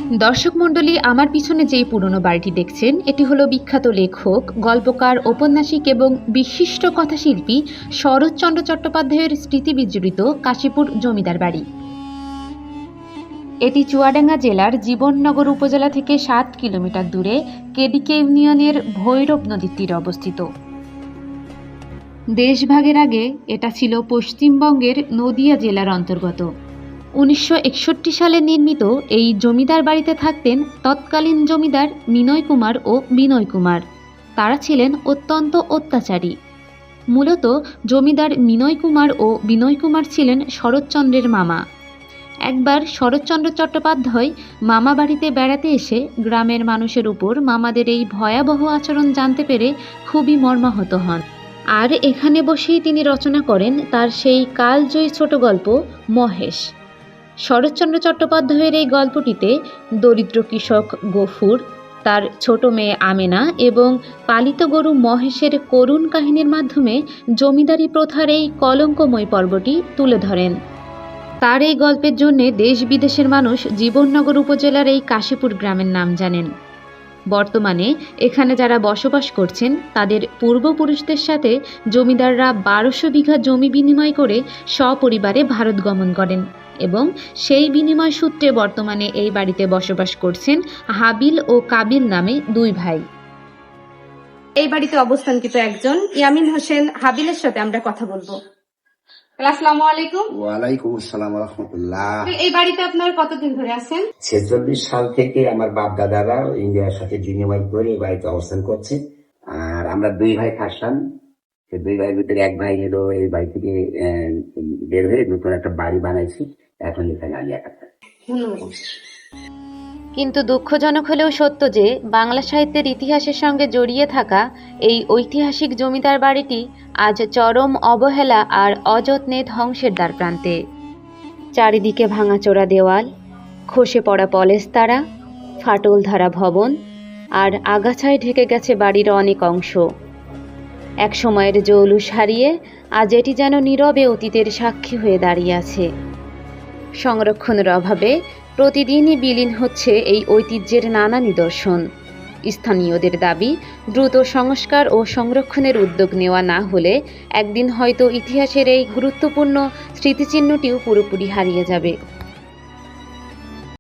দর্শক মণ্ডলী, আমার পিছনে যেই পুরনো বাড়িটি দেখছেন, এটি হলো বিখ্যাত লেখক, গল্পকার, ঔপন্যাসিক এবং বিশিষ্ট কথাশিল্পী শরৎচন্দ্র চট্টোপাধ্যায়ের স্মৃতি বিজড়িত কাশীপুর জমিদার বাড়ি। এটি চুয়াডাঙ্গা জেলার জীবননগর উপজেলা থেকে 7 কিলোমিটার দূরে কেডিকে ইউনিয়নের ভৈরব নদীর তীরে অবস্থিত। দেশভাগের আগে এটা ছিল পশ্চিমবঙ্গের নদিয়া জেলার অন্তর্গত। 1961 সালে নির্মিত এই জমিদার বাড়িতে থাকতেন তৎকালীন জমিদার মিনয় কুমার ও বিনয় কুমার। তারা ছিলেন অত্যন্ত অত্যাচারী। মূলত জমিদার মিনয় কুমার ও বিনয় কুমার ছিলেন শরৎচন্দ্রের মামা। একবার শরৎচন্দ্র চট্টোপাধ্যায় মামা বাড়িতে বেড়াতে এসে গ্রামের মানুষের উপর মামাদের এই ভয়াবহ আচরণ জানতে পেরে খুবই মর্মাহত হন। আর এখানে বসেই তিনি রচনা করেন তার সেই কালজয়ী ছোট গল্প মহেশ। শরৎচন্দ্র চট্টোপাধ্যায়ের এই গল্পটিতে দরিদ্র কৃষক গফুর, তার ছোট মেয়ে আমেনা এবং পালিত গরু মহেশের করুণ কাহিনীর মাধ্যমে জমিদারি প্রথার এই কলঙ্কময় পর্বটি তুলে ধরেন। তার এই গল্পের জন্য দেশ বিদেশের মানুষ জীবননগর উপজেলার এই কাশীপুর গ্রামের নাম জানেন। বর্তমানে এখানে যারা বসবাস করছেন তাদের পূর্বপুরুষদের সাথে জমিদাররা 1200 বিঘা জমি বিনিময় করে সপরিবারে ভারত গমন করেন এবং সেই বিনিময় সূত্রে বর্তমানে এই বাড়িতে বসবাস করছেন হাবিল ও কাবিল নামে দুই ভাই। এই বাড়িতে অবস্থানকৃত একজন ইয়ামিন হোসেন হাবিলের সাথে আমরা কথা বলবো। আসসালামু আলাইকুম। ওয়ালাইকুম আসসালাম ওয়া রাহমাতুল্লাহ। এই বাড়িতে আপনার কতদিন ধরে আছেন? 46 সাল থেকে আমার বাপ দাদারা ইন্ডিয়ার সাথে বিনিময় করে এই বাড়িতে অবস্থান করছে। আর আমরা দুই ভাই থাকতাম। সেই দুই ভাইয়ের ভিতরে এক ভাই হলো এই বাড়ি থেকে বের হয়ে নতুন একটা বাড়ি বানাইছি। এখন এখানে আমি একা থাকি। কিন্তু দুঃখজনক হলেও সত্য যে বাংলা সাহিত্যের ইতিহাসের সঙ্গে জড়িয়ে থাকা এই ঐতিহাসিক জমিদার বাড়িটি আজ চরম অবহেলা আর অযত্নে ধ্বংসের দ্বারপ্রান্তে। চারিদিকে ভাঙাচোরা দেওয়াল, খসে পড়া পলেস্তারা, ফাটল ধরা ভবন আর আগাছায় ঢেকে গেছে বাড়ির অনেক অংশ। এক সময়ের জৌলুস হারিয়ে আজ এটি যেন নীরবে অতীতের সাক্ষী হয়ে দাঁড়িয়ে আছে। সংরক্ষণের অভাবে প্রতিদিনই বিলীন হচ্ছে এই ঐতিহ্যের নানা নিদর্শন। স্থানীয়দের দাবি, দ্রুত সংস্কার ও সংরক্ষণের উদ্যোগ নেওয়া না হলে একদিন হয়তো ইতিহাসের এই গুরুত্বপূর্ণ স্মৃতিচিহ্নটিও পুরোপুরি হারিয়ে যাবে।